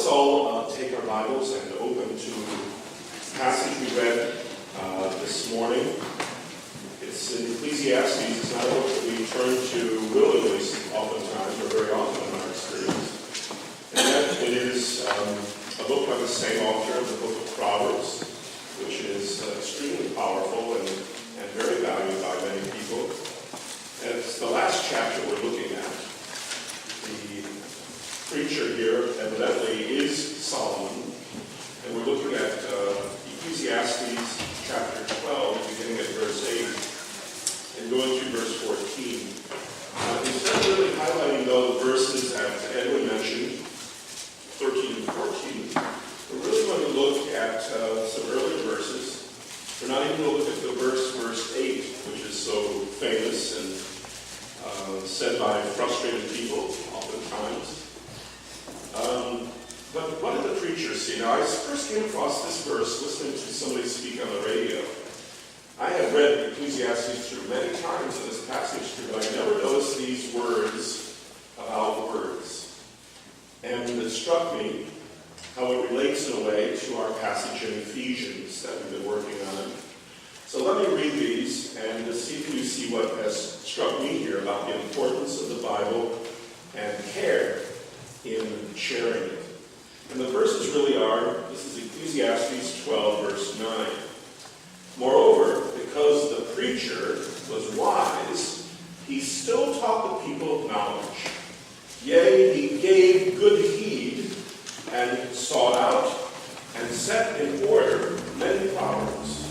let's all take our Bibles and open to the passage we read this morning. It's in Ecclesiastes. It's not a book that we turn to willingly oftentimes, or very often in our experience. And yet it is a book by the same author of the book of Proverbs, which is extremely powerful and very valued by many people. And it's the last chapter we're looking at. The preacher here evidently is Solomon, and we're looking at Ecclesiastes chapter 12, beginning at verse 8, and going through verse 14. Instead of really highlighting, though, the verses that Edwin mentioned, 13 and 14, we're really going to look at some earlier verses. We're not even going to look at the verse 8, which is so famous and said by frustrated people oftentimes. But what did the preacher see? Now, I first came across this verse listening to somebody speak on the radio. I have read Ecclesiastes through many times in this passage through, but I never noticed these words about words. And it struck me how it relates in a way to our passage in Ephesians that we've been working on. So let me read these and see if you see what has struck me here about the importance of the Bible and care in sharing it. And the verses really are, this is Ecclesiastes 12, verse 9. Moreover, because the preacher was wise, he still taught the people of knowledge. Yea, he gave good heed and sought out and set in order many proverbs.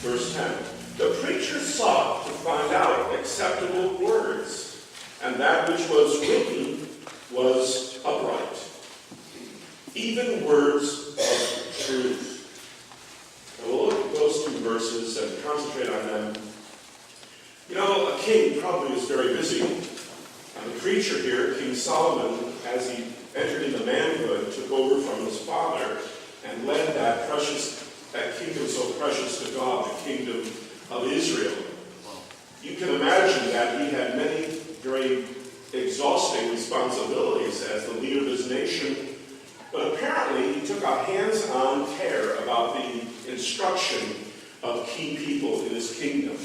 Verse 10. The preacher sought to find out acceptable words, and that which was written was upright, even words of truth. And we'll look at those two verses and concentrate on them. You know, a king probably is very busy. And the preacher here, King Solomon, as he entered into manhood, took over from his father and led that kingdom so precious to God, the kingdom of Israel. You can imagine that he had many very exhausting responsibilities as the leader of his nation, but apparently he took a hands-on care about the instruction of key people in his kingdom.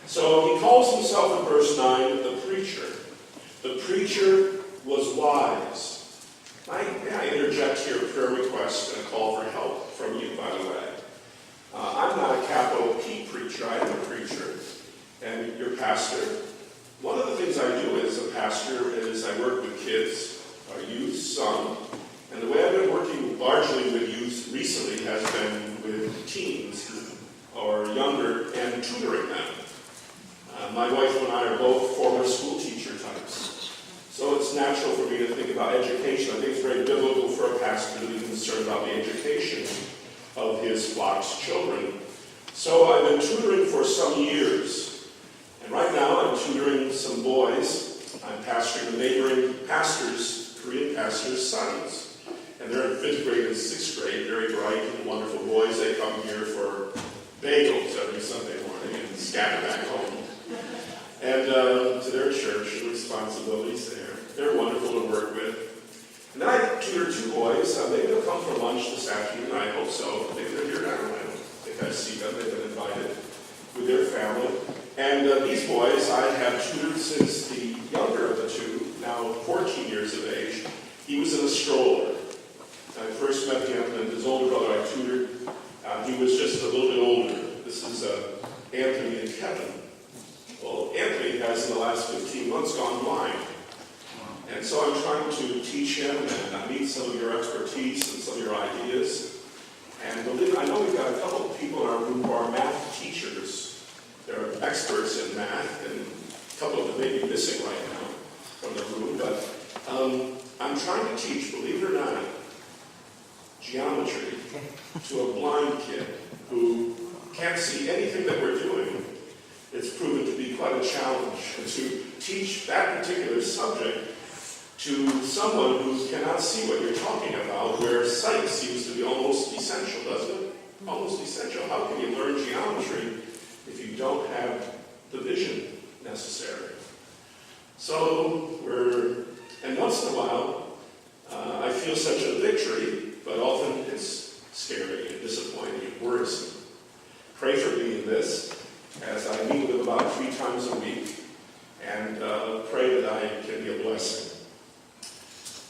So he calls himself in verse 9 the preacher. The preacher was wise. May I interject here a prayer request and a call for help from you, by the way. I'm not a capital P preacher. I am a preacher and your pastor. One of the things I do as a pastor is I work with kids, our youth, some. And the way I've been working largely with youth recently has been with teens or younger and tutoring them. My wife and I are both former school teacher types. So it's natural for me to think about education. I think it's very biblical for a pastor to be concerned about the education of his flock's children. So I've been tutoring for some years. And right now I'm tutoring some boys. I'm pastoring the neighboring Korean pastor's sons. And they're in 5th grade and 6th grade, very bright and wonderful boys. They come here for bagels every Sunday morning and scatter back home. And to their church, the responsibilities there. They're wonderful to work with. And then I tutor 2 boys. Maybe they'll come for lunch this afternoon. I hope so. Maybe they're here now. I don't think I see them. They've been invited with their family. And these boys I have tutored since the younger of the 2, now 14 years of age. He was in a stroller. I first met him, and his older brother I tutored. He was just a little bit older. This is Anthony and Kevin. Well, Anthony has in the last 15 months gone blind. And so I'm trying to teach him and I need some of your expertise and some of your ideas. And I know we've got a couple of people in our room who are math teachers. They're experts in math, and a couple of them may be missing right now from the room. But I'm trying to teach, believe it or not, geometry to a blind kid who can't see anything that we're doing. It's proven to be quite a challenge. And to teach that particular subject to someone who cannot see what you're talking about, where sight seems to be almost essential, doesn't it? Almost essential. How can you learn geometry if you don't have the vision necessary? So and once in a while, I feel feel such a victory, but often it's scary and disappointing and worrisome. Pray for me in this, as I meet with them about 3 times a week, and pray that I can be a blessing.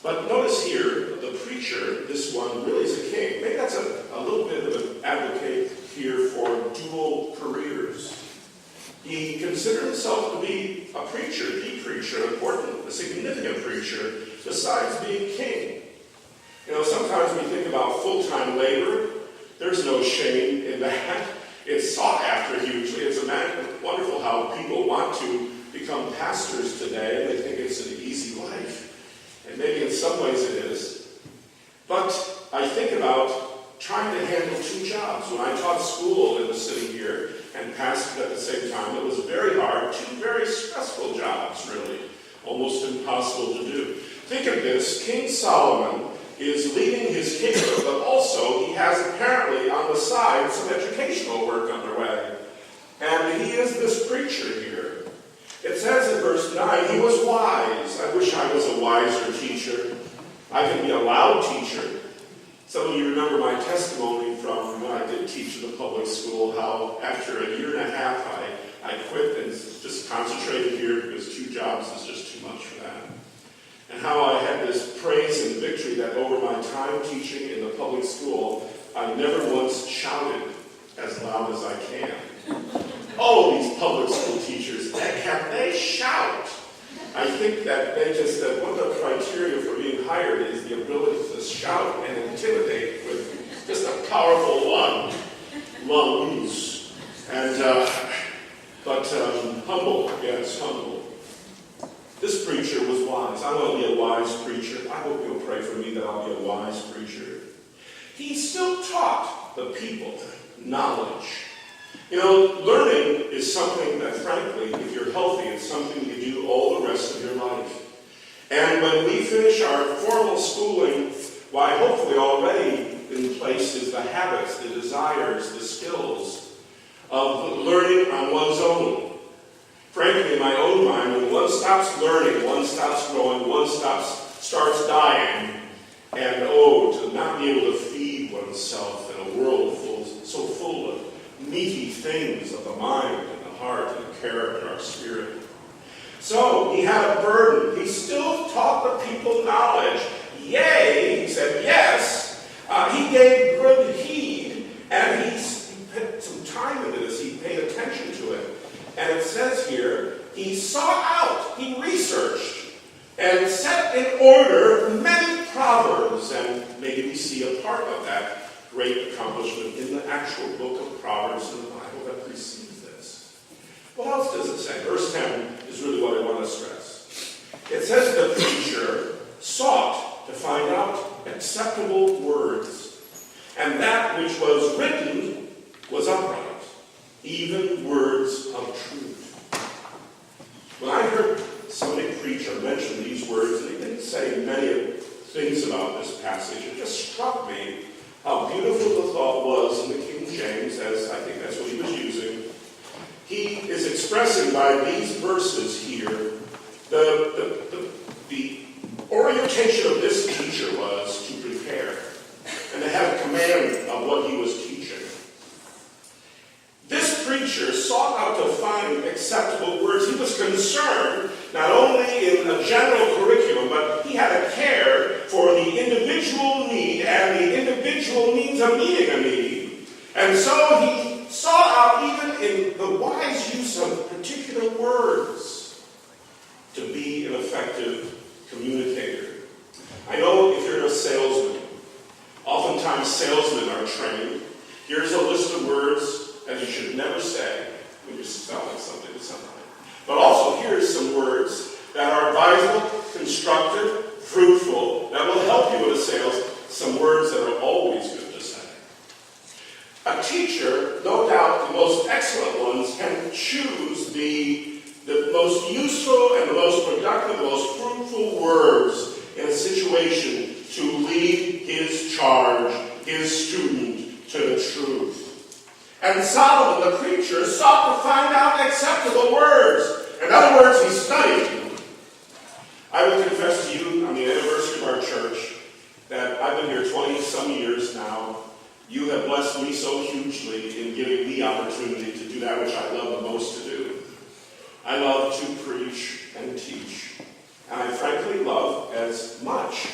But notice here, the preacher, this one, really is a king. Maybe that's a little bit of an advocate here for dual careers. He considered himself to be a preacher, the preacher, important, a significant preacher, besides being king. You know, sometimes we think about full-time labor. There's no shame in that. It's sought after hugely. It's wonderful how people want to become pastors today, and they think it's an easy life. And maybe in some ways it is. But I think about trying to handle 2 jobs. When I taught school in the city here and pastored at the same time, it was very hard. 2 very stressful jobs, really. Almost impossible to do. Think of this. King Solomon is leading his kingdom, but also he has apparently on the side some educational work underway. And he is this preacher here. It says in verse 9, he was wise. I wish I was a wiser teacher. I can be a loud teacher. Some of you remember my testimony from when I did teach in the public school, how after a year and a half I quit and just concentrated here because 2 jobs is just too much for that. And how I had this praise and victory that over my time teaching in the public school, I never once shouted as loud as I can. Oh, these public school teachers, they shout. I think that they just, one of the criteria for being hired is the ability to shout and intimidate with just a powerful lungs. And, but humble, yes, humble. This preacher was wise. I want to be a wise preacher. I hope you'll pray for me that I'll be a wise preacher. He still taught the people knowledge. You know, learning is something that, frankly, if you're healthy, it's something you do all the rest of your life. And when we finish our formal schooling, why, hopefully already in place is the habits, the desires, the skills of learning on one's own. Frankly, in my own mind, when one stops learning, one stops growing, one starts dying, and to not be able to feed oneself in a world so full of meaty things of the mind and the heart and the character, our spirit. So he had a burden. He still taught the people knowledge. Yea, he said yes. He gave good heed, and he put some time into this. He paid attention to it. And it says here, he sought out, he researched, and set in order many proverbs. And maybe we see a part of that great accomplishment in the actual book of Proverbs in the Bible that precedes this. What else does it say? Verse 10 is really what I want to stress. It says the preacher sought to find out acceptable words, and that which was written was upright, even words of truth. When I heard somebody preach or mention these words, and he didn't say many things about this passage, it just struck me how beautiful the thought was in the King James, as I think that's what he was using. He is expressing by these verses here the orientation of this teacher was to prepare and to have command of what he was teaching. This preacher sought out to find acceptable words. He was concerned not only in a general curriculum, but he had a care for the individual need and the individual means of meeting a need. And so he sought out, even in the wise use of particular words, to be an effective communicator. I know if you're a salesman, oftentimes salesmen are trained. Here's a list of words that you should never say when you're selling something to somebody. But also, here's some words that are advisable, constructive, fruitful, that will help you in a sales. Some words that are always good to say. A teacher, no doubt the most excellent ones, can choose the most useful and the most productive, the most fruitful words in a situation to lead his charge, his student, to the truth. And Solomon, the preacher, sought to find out acceptable words. In other words, he studied. I will confess to you on the anniversary of our church that You have blessed me so hugely in giving me opportunity to do that which I love the most to do. I love to preach and teach. And I frankly love as much,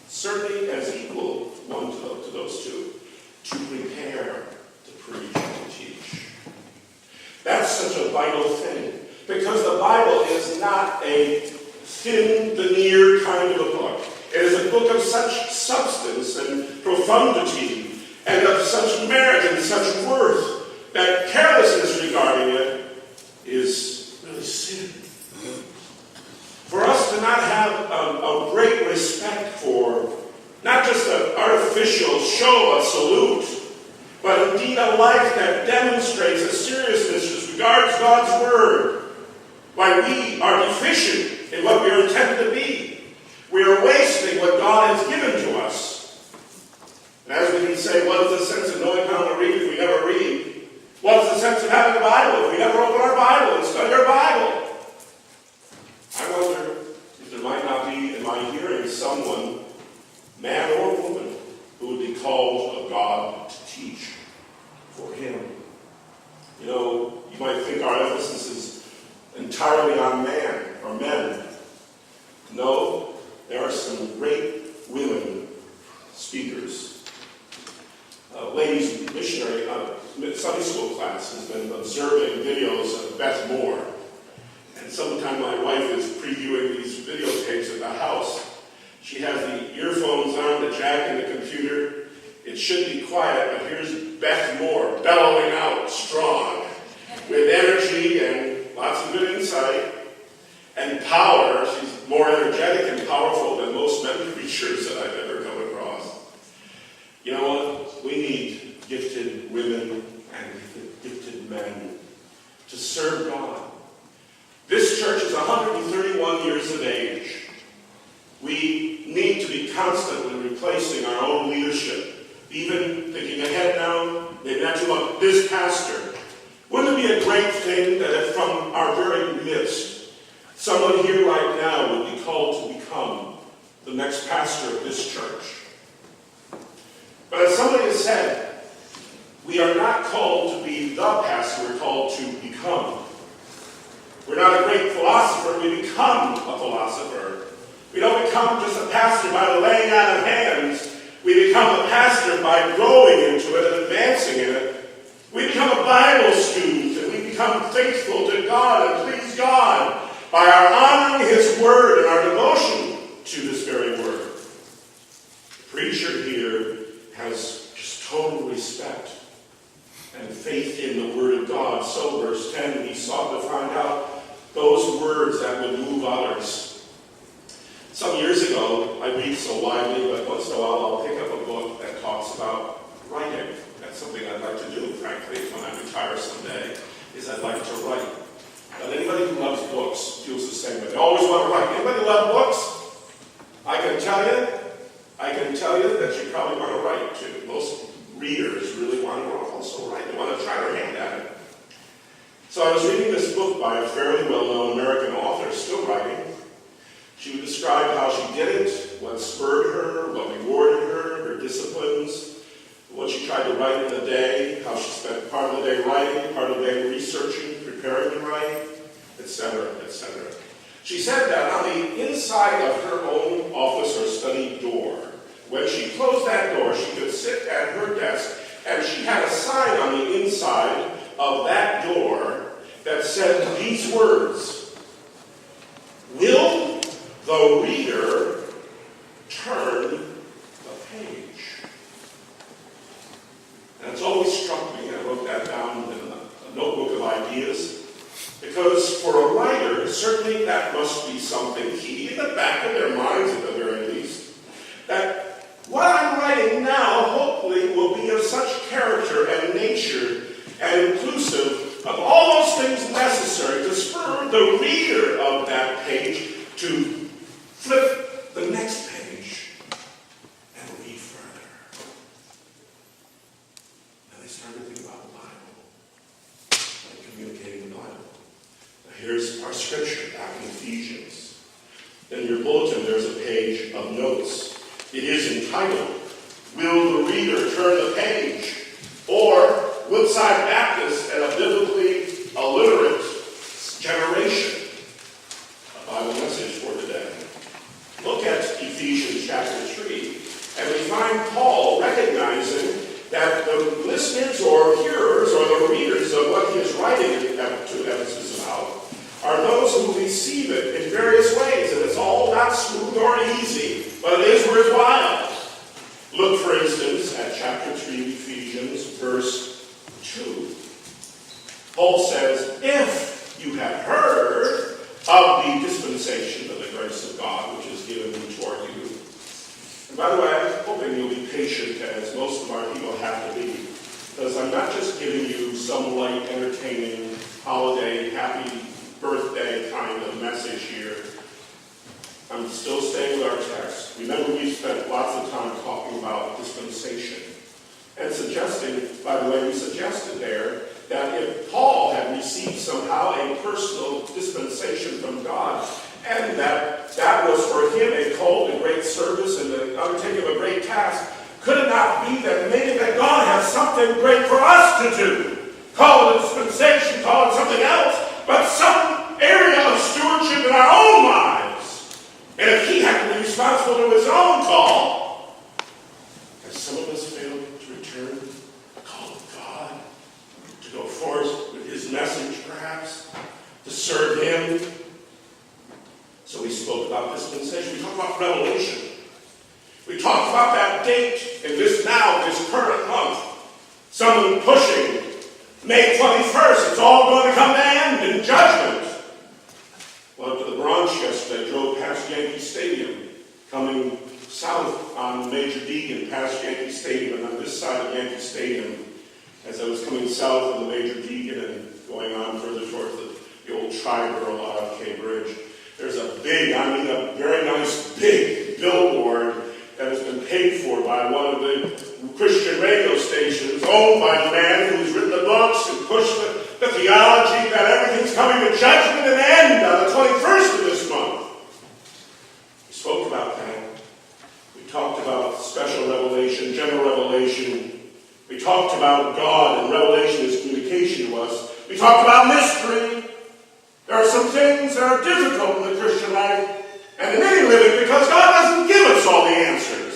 certainly as equal one to those two, to prepare to preach and teach. That's such a vital thing, because the Bible is not a thin veneer kind of a book. It is a book of such substance and profundity and of such merit and such worth that carelessness regarding it is really sin. For us to not have a great respect for not just an artificial show of salute, but indeed a life that demonstrates a seriousness as regards God's Word, why we are deficient in what we are intended to be. We are wasting what God has given to us. And as we can say, what is the sense of knowing how to read if we never read? What is the sense of having a Bible if we never open our Bible and study our Bible? I wonder if there might not be, in my hearing, someone, man or woman, who would be called of God to teach for Him. You know, you might think our emphasis is entirely on man or men. No, there are some great women speakers. Ladies missionary Sunday school class has been observing videos of Beth Moore. And sometime my wife is previewing these videotapes at the house. She has the earphones on, the jack in the computer. It should be quiet, but here's Beth Moore bellowing out strong with energy and lots of good insight and power. She's more energetic and powerful than most men preachers that I've ever come across. You know what? We need gifted women and gifted men to serve God. This church is 131 years of age. We need to be constantly replacing our own leadership. Even thinking ahead now, maybe not too long, this pastor. Wouldn't it be a great thing that if from our very midst, someone here right now would be called to become the next pastor of this church? But as somebody has said, we are not called to be the pastor, we're called to become. We're not a great philosopher, we become a philosopher. We don't become just a pastor by the laying on of hands. We become a pastor by growing into it and advancing in it. We become a Bible student, and we become faithful to God and please God by our honoring His Word and our devotion to this very Word. The preacher here has just total respect and faith in the Word of God. So, verse 10, he sought to find out those words that would move others. Some years ago, I read so widely, but once in a while I'll pick up a book that talks about writing. That's something I'd like to do, frankly, when I retire someday, is I'd like to write. Now, anybody who loves books feels the same way. They always want to write. Anybody love books? I can tell you that you probably want to write too. Most readers really want to also write. They want to try their hand at it. So I was reading this book by a fairly well-known American author, still writing. She would describe how she did it, what spurred her, what rewarded her, her disciplines, what she tried to write in a day, how she spent part of the day writing, part of the day researching, preparing to write, etc., etc. She said that on the inside of her own office or study door, when she closed that door, she could sit at her desk, and she had a sign on the inside of that door that said these words: "Will the reader turn the page?" And it's always struck me, I wrote that down in a notebook of ideas, because for a writer, certainly that must be something key in the back of their minds at the very least, that what I'm writing now hopefully will be of such character and nature and inclusive of all those things necessary to spur the reader of that page to flip the next page and read further. And they started to think about the Bible and communicating the Bible. Now here's our scripture back in Ephesians. In your bulletin, there's a page of notes. It is entitled, Will the reader turn the page? Or Woodside Baptist and a biblically illiterate generation? A Bible message for today. Look at Ephesians chapter 3, and we find Paul recognizing that the listeners or hearers or the readers of what he is writing to Ephesus about are those who receive it in various ways, and it's all not smooth or easy, but it is worthwhile. Look, for instance, at chapter 3 of Ephesians, verse 2. Paul says, if you have heard of the dispensation of the grace of God, which is given toward you. And by the way, I'm hoping you'll be patient, as most of our people have to be, because I'm not just giving you some light, entertaining, holiday, happy birthday kind of message here. I'm still staying with our text. Remember, we spent lots of time talking about dispensation. And suggesting, by the way, we suggested there that if Paul had received somehow a personal dispensation from God, and that was for him a call to great service and the undertaking of a great task, could it not be that maybe that God has something great for us to do? Call it a dispensation, call it something else, but some area of stewardship in our own lives. And if he had to be responsible to his own call, has some of us failed to return the call of God, to go forth with his message perhaps, to serve him? So we spoke about dispensation. We talked about revelation. We talked about that date in this current month. Someone pushing May 21st. It's all going to come to end in judgment. Went to the Bronx yesterday. Drove past Yankee Stadium, coming south on Major Deegan, past Yankee Stadium, and on this side of Yankee Stadium, as I was coming south on the Major Deegan and going on further towards the old Triborough RFK Bridge. There's a very nice big billboard that has been paid for by one of the Christian radio stations, owned by the man who's written the books and pushed the theology that everything's coming to judgment and end on the 21st of this month. We spoke about that. We talked about special revelation, general revelation. We talked about God and revelation as communication to us. We talked about mystery. There are some things that are difficult in the Christian life and in any living because God doesn't give us all the answers.